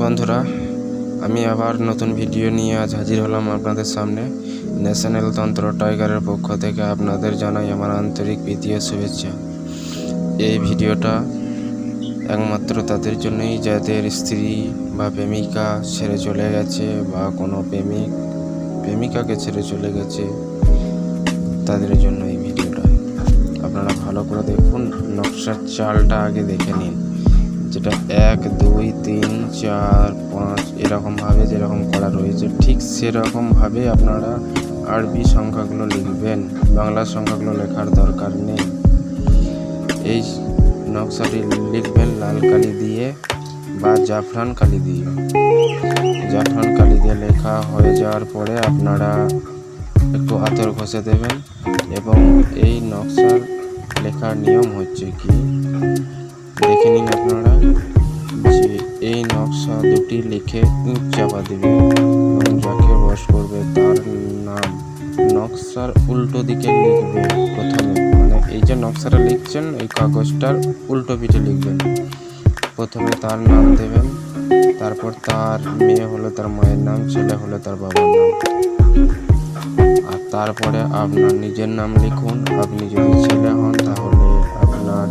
বন্ধুরা, আমি আবার নতুন ভিডিও নিয়ে আজ হাজির হলাম আপনাদের সামনে। ন্যাশনাল তন্ত্র টাইগারের পক্ষ থেকে আপনাদের জানাই আমার আন্তরিক প্রীতি ও শুভেচ্ছা। এই ভিডিওটা একমাত্র তাদের জন্যই যাদের স্ত্রী বা প্রেমিকা ছেড়ে চলে গেছে বা কোনো প্রেমিকাকে ছেড়ে চলে গেছে, তাদের জন্য এই ভিডিওটা। আপনারা ভালো করে দেখুন, নকশার চালটা আগে দেখে নিন, যেটা 1 2 3 4 5 এরকমভাবে যেরকম করা রয়েছে ঠিক সেরকমভাবে আপনারা আরবি সংখ্যাগুলো লিখবেন। বাংলা সংখ্যাগুলো লেখার দরকার নেই। এই নকশাটি লিখবেন লাল কালি দিয়ে বা জাফরান কালি দিয়ে। জাফরান কালি দিয়ে লেখা হয়ে যাওয়ার পরে আপনারা একটু আতর ঘষে দেবেন। এবং এই নকশার লেখার নিয়ম হচ্ছে কি, দেখে নিন আপনারা, যে এই নকশা দুটি লিখে ইঁট চাপা দেবে এবং যাকে বশ করবে তার নাম নকশার উল্টো দিকে লিখবে। প্রথমে মানে এই যে নকশাটা লিখছেন এই কাগজটার উল্টো পিঠে লিখবেন। প্রথমে তার নাম দেবেন, তারপর তার মেয়ে হলে তার মায়ের নাম, ছেলে হলে তার বাবার নাম, আর তারপরে আপনার নিজের নাম লিখুন। আপনি যদি ছেলে হন তাহলে আপনার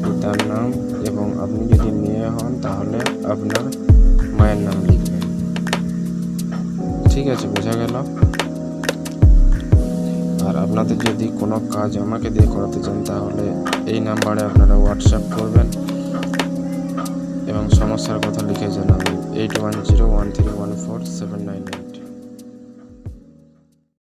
পিতার নাম, এবং আপনি যদি মেয়ে হন তাহলে আপনার মায়ের নাম লিখবেন। ঠিক আছে, বোঝা গেল? আর আপনাদের যদি কোনো কাজ আমাকে দিয়ে করাতে চান তাহলে এই নাম্বারে আপনারা হোয়াটসঅ্যাপ করবেন এবং সমস্যার কথা লিখে জানাবেন 8101314799।